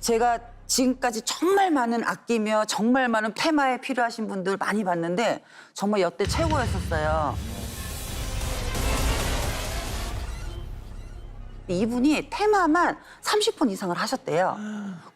제가 지금까지 정말 많은 아끼며 정말 많은 테마에 필요하신 분들 많이 봤는데 정말 여태 최고였었어요. 이분이 테마만 30번 이상을 하셨대요.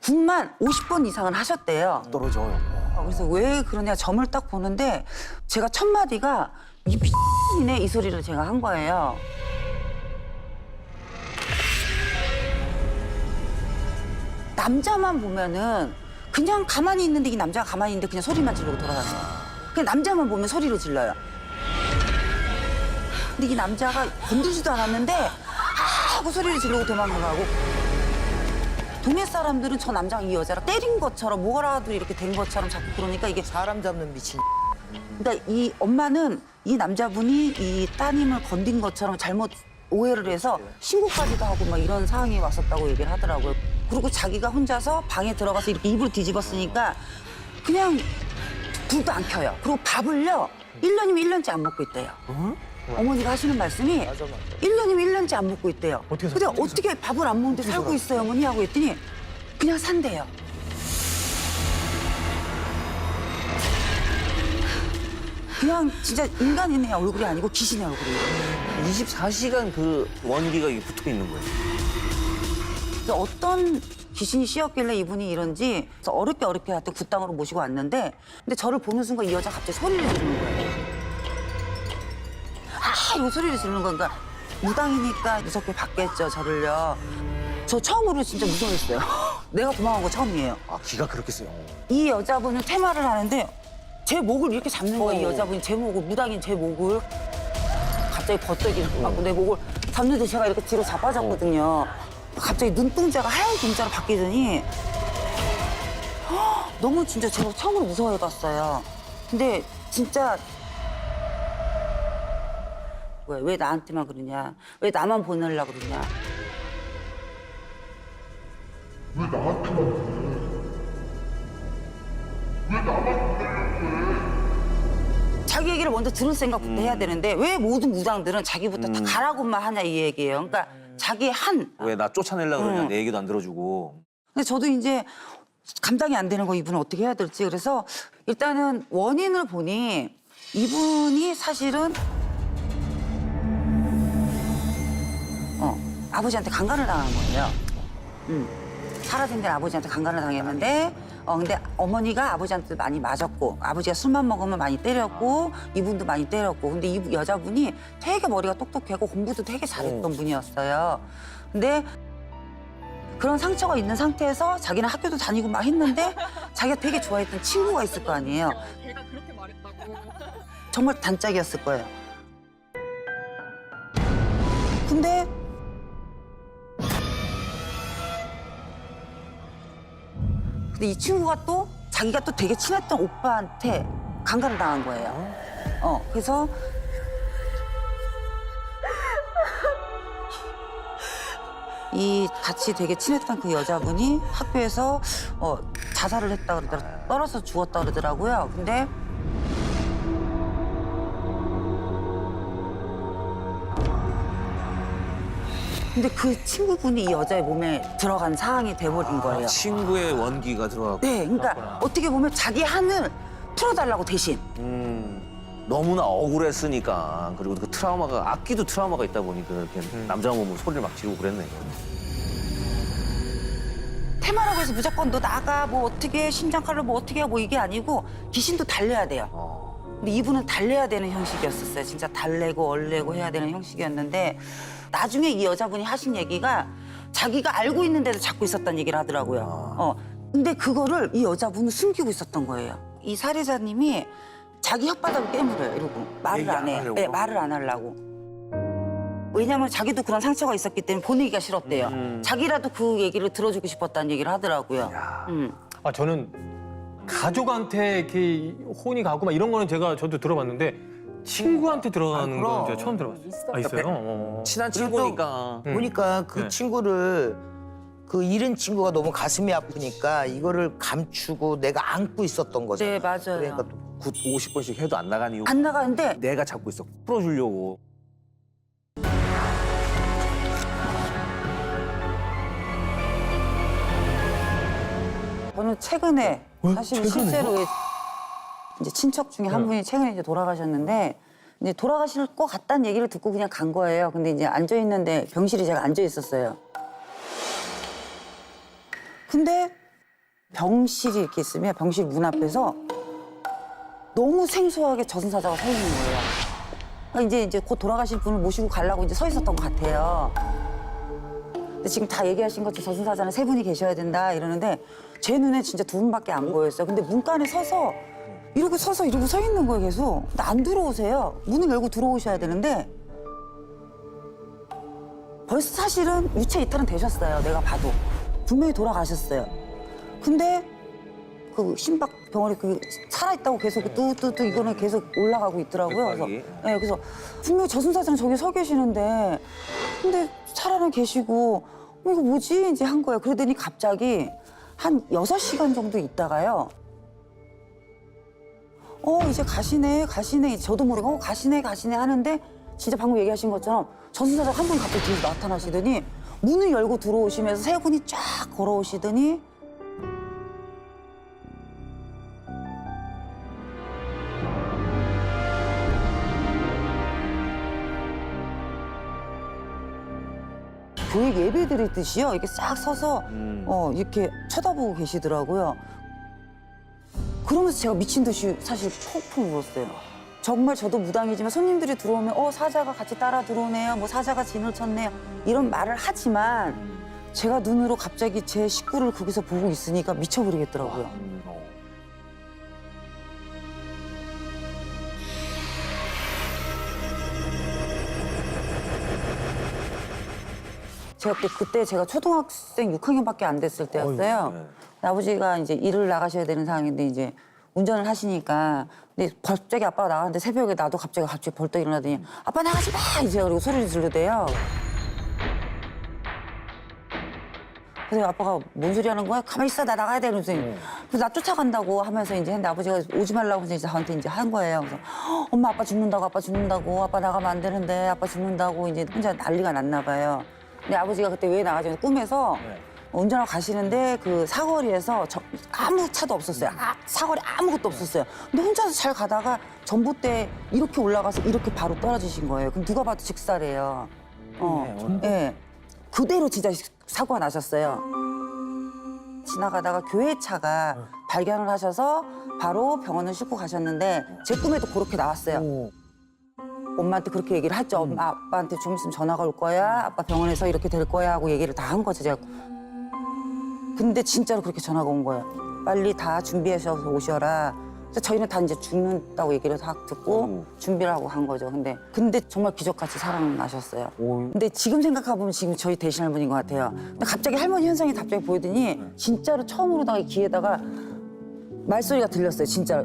국만 50번 이상을 하셨대요. 떨어져요. 그래서 왜 그러냐 점을 딱 보는데 제가 첫 마디가 이 X이네 이 소리를 제가 한 거예요. 남자만 보면은 그냥 가만히 있는데 이 남자가 가만히 있는데 그냥 소리만 지르고 돌아다녀요. 그냥 남자만 보면 소리를 질러요. 근데 이 남자가 건들지도 않았는데 하고 소리를 지르고 도망가고 동네 사람들은 저 남자가 이 여자를 때린 것처럼 뭐라도 이렇게 된 것처럼 자꾸 그러니까 이게 사람 잡는 미친. 그러니까 이 엄마는 이 남자분이 이 따님을 건든 것처럼 잘못 오해를 해서 신고까지도 하고 막 이런 상황이 왔었다고 얘기를 하더라고요. 그리고 자기가 혼자서 방에 들어가서 이렇게 이불을 뒤집었으니까 그냥 불도 안 켜요. 그리고 밥을요 1년이면 1년째 안 먹고 있대요. 어머니가 하시는 말씀이 1년이면 1년째 안 먹고 있대요. 근데 어떻게 밥을 안 먹는데 살고 있어요 어머니 하고 했더니 그냥 산대요. 그냥 진짜 인간의 얼굴이 아니고 귀신의 얼굴이에요. 24시간 그 원기가 붙어 있는 거예요. 그래서 어떤 귀신이 씌었길래 이분이 이런지 그래서 어렵게 하여튼 굿당으로 모시고 왔는데 근데 저를 보는 순간 이 여자가 갑자기 소리를 지르는 거예요. 이거 소리를 지르는 거니까 무당이니까 무섭게 봤겠죠 저를요. 저 처음으로 진짜 무서웠어요. 내가 도망간 거 처음이에요. 아, 기가 그렇게 세요. 이 여자분은 테마를 하는데 제 목을 이렇게 잡는 거예요. 이 여자분이 제 목을 무당인 제 목을 갑자기 버떡이 갖고 내 목을 잡는데 제가 이렇게 뒤로 자빠졌거든요. 갑자기 눈동자가 하얀 동자로 바뀌더니 너무 진짜 제가 처음으로 무서워해봤어요. 근데 진짜 왜 나한테만 그러냐? 왜 나만 보내려고 그러냐? 왜 나한테만 그래? 왜 나만 보내려고 해? 자기 얘기를 먼저 들을 생각부터 해야 되는데 왜 모든 무당들은 자기부터 다 가라고만 하냐 이 얘기예요. 그러니까 자기 왜 나 쫓아내려고 그러냐, 내 얘기도 안 들어주고. 근데 저도 이제 감당이 안 되는 거 이분은 어떻게 해야 될지 그래서 일단은 원인을 보니 이분이 사실은 아버지한테 강간을 당한 거예요. 살아생전 아버지한테 강간을 당했는데 근데 어머니가 아버지한테 많이 맞았고 아버지가 술만 먹으면 많이 때렸고 이분도 많이 때렸고 근데 이 여자분이 되게 머리가 똑똑하고 공부도 되게 잘했던 분이었어요. 근데 그런 상처가 있는 상태에서 자기는 학교도 다니고 막 했는데 자기가 되게 좋아했던 친구가 있을 거 아니에요. 걔가 그렇게 말했다고. 정말 단짝이었을 거예요. 근데 이 친구가 또 자기가 또 되게 친했던 오빠한테 강간을 당한 거예요. 그래서 이 같이 되게 친했던 그 여자분이 학교에서 자살을 했다 그러더라고요. 떨어서 죽었다 그러더라고요. 근데 그 친구분이 이 여자의 몸에 들어간 상황이 돼버린 거예요. 친구의 원기가 들어가고. 네, 그러니까 어떻게 보면 자기 한을 풀어달라고 대신. 너무나 억울했으니까. 그리고 그 트라우마가, 악기도 트라우마가 있다 보니까 이렇게 남자 몸으로 소리를 막 지르고 그랬네. 테마라고 해서 무조건 너 나가 뭐 어떻게 심장칼로 뭐 어떻게 하고 이게 아니고 귀신도 달래야 돼요. 근데 이분은 달래야 되는 형식이었었어요. 진짜 달래고 얼래고 해야 되는 형식이었는데 나중에 이 여자분이 하신 얘기가 자기가 알고 있는데도 잡고 있었다는 얘기를 하더라고요. 근데 그거를 이 여자분은 숨기고 있었던 거예요. 이 살해자님이 자기 혓바닥을 깨물어요. 이러고 말을 안 해. 네, 말을 안 하려고. 왜냐면 자기도 그런 상처가 있었기 때문에 보내기가 싫었대요. 자기라도 그 얘기를 들어주고 싶었다는 얘기를 하더라고요. 저는 가족한테 이렇게 혼이 가고 막 이런 거는 저도 들어봤는데 친구한테 들어가는 건 제가 처음 들어봤어요. 있어요? 친한 친구니까. 보니까 그 네. 친구를 그 잃은 친구가 너무 가슴이 아프니까 이거를 감추고 내가 안고 있었던 거잖아. 네, 맞아요. 그러니까 또 50번씩 해도 안 나간 이유. 안 나가는데 내가 잡고 있어. 풀어주려고. 저는 최근에 사실 실제로 이제 친척 중에 한 분이 최근에 이제 돌아가셨는데 이제 돌아가실 것 같다는 얘기를 듣고 그냥 간 거예요. 근데 이제 앉아 있는데 병실에 제가 앉아 있었어요. 근데 병실이 이렇게 있으면 병실 문 앞에서 너무 생소하게 저승사자가 서 있는 거예요. 그러니까 이제 곧 돌아가실 분을 모시고 가려고 이제 서 있었던 것 같아요. 근데 지금 다 얘기하신 것처럼 저승사자는 3분이 계셔야 된다 이러는데 제 눈에 진짜 2분밖에 안 보였어요. 근데 문간에 서서 이러고 서 있는 거예요, 계속. 근데 안 들어오세요. 문을 열고 들어오셔야 되는데 벌써 사실은 유체 이탈은 되셨어요, 내가 봐도. 분명히 돌아가셨어요. 근데 그 심박 병원에 그 살아있다고 계속 뚜뚜뚜 이거는 계속 올라가고 있더라고요. 그래서, 네, 그래서 분명히 저승사자는 저기 서 계시는데 근데 살아는 계시고 이거 뭐지? 이제 한 거예요. 그러더니 갑자기 한 6시간 정도 있다가요. 이제 가시네. 저도 모르고 가시네 하는데 진짜 방금 얘기하신 것처럼 저승사자가 한 분 갑자기 뒤에서 나타나시더니 문을 열고 들어오시면서 3분이 쫙 걸어오시더니 교회 예배 드리듯이요. 이렇게 싹 서서 이렇게 쳐다보고 계시더라고요. 그러면서 제가 미친 듯이 사실 펑펑 울었어요. 정말 저도 무당이지만 손님들이 들어오면 사자가 같이 따라 들어오네요. 뭐 사자가 진을 쳤네요. 이런 말을 하지만 제가 눈으로 갑자기 제 식구를 거기서 보고 있으니까 미쳐버리겠더라고요. 제가 그때 제가 초등학생 6학년밖에 안 됐을 때였어요. 아버지가 이제 일을 나가셔야 되는 상황인데 이제 운전을 하시니까 근데 갑자기 아빠가 나가는데 새벽에 나도 갑자기 벌떡 일어나더니 아빠 나가지 마! 이제 그리고 소리를 지르대요. 그래서 아빠가 뭔 소리 하는 거야? 가만히 있어, 나 나가야 돼. 그래서 나 쫓아간다고 하면서 이제 했는데 아버지가 오지 말라고 해서 이제 저한테 이제 한 거예요. 그래서 엄마 아빠 죽는다고, 아빠 나가면 안 되는데, 아빠 죽는다고 이제 혼자 난리가 났나 봐요. 근데 아버지가 그때 왜 나가지? 꿈에서 운전하고 가시는데 그 사거리에서 아무 차도 없었어요. 사거리 아무것도 없었어요. 근데 혼자서 잘 가다가 전봇대 이렇게 올라가서 이렇게 바로 떨어지신 거예요. 그럼 누가 봐도 직사래요. 예. 그대로 진짜 사고가 나셨어요. 지나가다가 교회 차가 발견을 하셔서 바로 병원을 싣고 가셨는데 제 꿈에도 그렇게 나왔어요. 엄마한테 그렇게 얘기를 했죠. 엄마, 아빠한테 좀 있으면 전화가 올 거야. 아빠 병원에서 이렇게 될 거야 하고 얘기를 다 한 거죠, 제가. 근데 진짜로 그렇게 전화가 온 거예요. 빨리 다 준비하셔서 오셔라. 그래서 저희는 다 이제 죽는다고 얘기를 다 듣고 준비를 하고 간 거죠. 근데 정말 기적같이 살아나셨어요. 근데 지금 생각해보면 지금 저희 대신 할머니인 것 같아요. 근데 갑자기 할머니 현상이 갑자기 보이더니 진짜로 처음으로다가 귀에다가 말소리가 들렸어요, 진짜.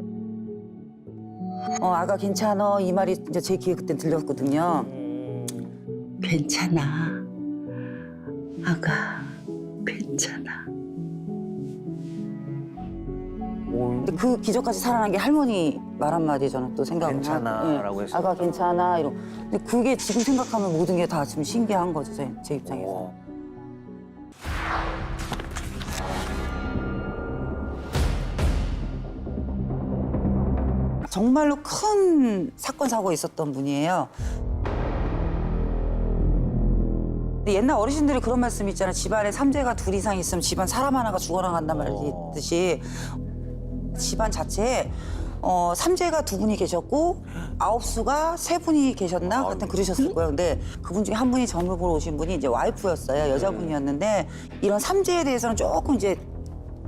아가 괜찮아 이 말이 이제 제 귀에 그때 들렸거든요. 괜찮아. 아가, 괜찮아. 근데 그 기적까지 살아난 게 할머니 말 한마디 저는 또 생각을 괜찮아라고 했어요. 아가 괜찮아 이러고. 근데 그게 지금 생각하면 모든 게 다 지금 신기한 거죠, 제 입장에서. 정말로 큰 사건 사고가 있었던 분이에요. 근데 옛날 어르신들이 그런 말씀 있잖아요. 집안에 3재가 2 이상 있으면 집안 사람 하나가 죽어나간단 말이 있듯이 집안 자체에 3재가 2분이 계셨고 9수가 3분이 계셨나? 하여튼 그러셨을 거예요. 근데 그분 중에 한 분이 점을 보러 오신 분이 이제 와이프였어요. 여자분이었는데 이런 3재에 대해서는 조금 이제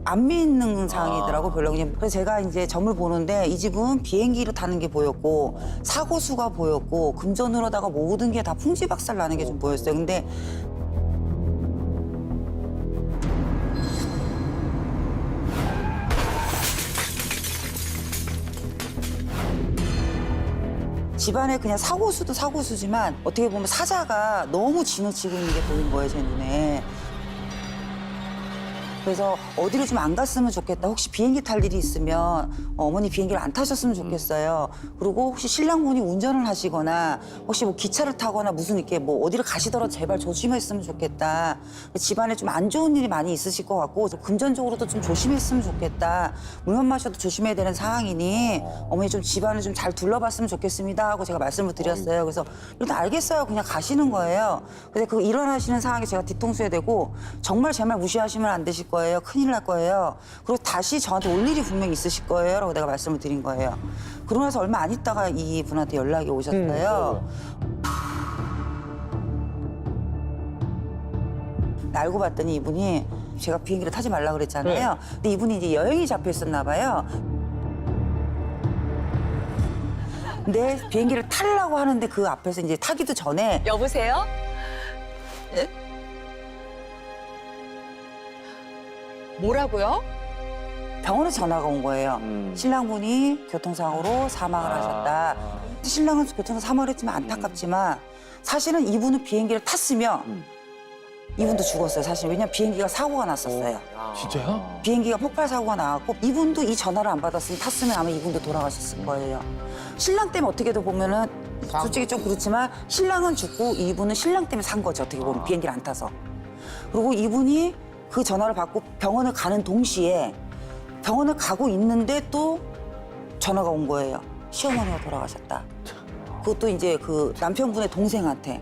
안 믿는 상황이더라고 별로. 그래서 제가 이제 점을 보는데 이 집은 비행기를 타는 게 보였고 사고수가 보였고 금전으로다가 모든 게 다 풍지박살 나는 게 좀 보였어요. 근데 집안에 그냥 사고수도 사고수지만 어떻게 보면 사자가 너무 진을 치고 있는 게 보인 거예요, 제 눈에. 그래서 어디를 좀 안 갔으면 좋겠다. 혹시 비행기 탈 일이 있으면 어머니 비행기를 안 타셨으면 좋겠어요. 그리고 혹시 신랑분이 운전을 하시거나 혹시 뭐 기차를 타거나 무슨 이렇게 뭐 어디를 가시더라도 제발 조심했으면 좋겠다. 집안에 좀 안 좋은 일이 많이 있으실 것 같고 금전적으로도 좀 조심했으면 좋겠다. 물만 마셔도 조심해야 되는 상황이니 어머니 좀 집안을 좀 잘 둘러봤으면 좋겠습니다 하고 제가 말씀을 드렸어요. 그래서 일단 알겠어요. 그냥 가시는 거예요. 근데 그 일어나시는 상황에 제가 뒤통수에 대고 정말 제 말 무시하시면 안 되실 거예요. 큰일 날 거예요. 그리고 다시 저한테 올 일이 분명히 있으실 거예요. 라고 내가 말씀을 드린 거예요. 그러고 나서 얼마 안 있다가 이분한테 연락이 오셨어요. 알고 봤더니 이분이 제가 비행기를 타지 말라 그랬잖아요. 근데 이분이 이제 여행이 잡혀 있었나 봐요. 근데 비행기를 타려고 하는데 그 앞에서 이제 타기도 전에 여보세요? 뭐라고요? 병원에 전화가 온 거예요. 신랑분이 교통사고로 사망을 하셨다. 신랑은 교통사고 사망을 했지만 안타깝지만 사실은 이분은 비행기를 탔으면 이분도 죽었어요. 사실 왜냐면 비행기가 사고가 났었어요. 진짜요? 비행기가 폭발 사고가 나왔고 이분도 이 전화를 안 받았으면 탔으면 아마 이분도 돌아가셨을 거예요. 신랑 때문에 어떻게든 보면은 솔직히 좀 그렇지만 신랑은 죽고 이분은 신랑 때문에 산 거죠. 어떻게 보면 비행기를 안 타서. 그리고 이분이 그 전화를 받고 병원을 가는 동시에 병원을 가고 있는데 또 전화가 온 거예요. 시어머니가 돌아가셨다. 그것도 이제 그 남편분의 동생한테.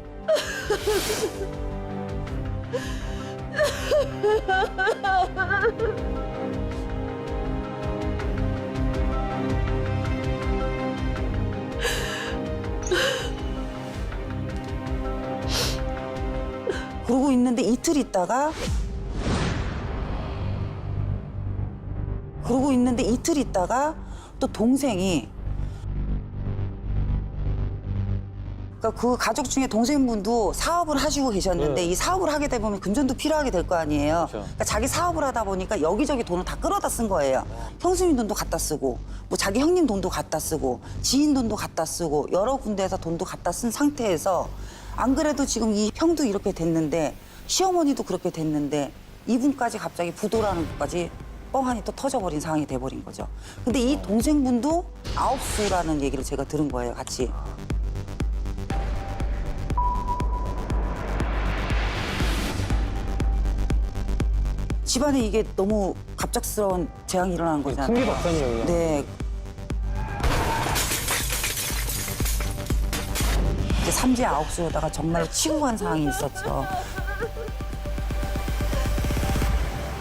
그러고 있는데 이틀 있다가 또 동생이 그러니까 그 가족 중에 동생분도 사업을 하시고 계셨는데 이 사업을 하게 되면 금전도 필요하게 될 거 아니에요. 그러니까 자기 사업을 하다 보니까 여기저기 돈을 다 끌어다 쓴 거예요. 형수님 돈도 갖다 쓰고 뭐 자기 형님 돈도 갖다 쓰고 지인 돈도 갖다 쓰고 여러 군데에서 돈도 갖다 쓴 상태에서 안 그래도 지금 이 형도 이렇게 됐는데 시어머니도 그렇게 됐는데 이분까지 갑자기 부도라는 것까지 뻥하니 또 터져버린 상황이 돼버린 거죠. 근데 이 동생분도 아홉수라는 얘기를 제가 들은 거예요, 같이. 집안에 이게 너무 갑작스러운 재앙이 일어나는 거잖아요. 큰게 박산이에요, 그냥. 네. 이제 삼재 아홉수로다가 정말로 치고 간 상황이 있었죠.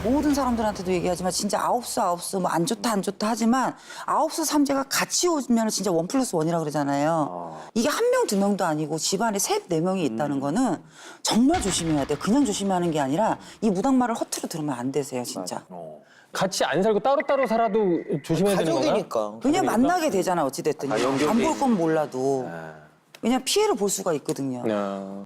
모든 사람들한테도 얘기하지만 진짜 아홉수 뭐 안 좋다 하지만 아홉수 삼재가 같이 오면 진짜 1+1이라 그러잖아요. 이게 1명, 2명도 아니고 집안에 3, 4명이 있다는 거는 정말 조심해야 돼요. 그냥 조심하는 게 아니라 이 무당말을 허투루 들으면 안 되세요, 진짜. 같이 안 살고 따로따로 살아도 조심해야 되는 건가요? 가족이니까. 그냥 만나게 되잖아, 어찌됐든. 다 연결돼 안 볼 건 몰라도. 왜냐면 피해를 볼 수가 있거든요. 야.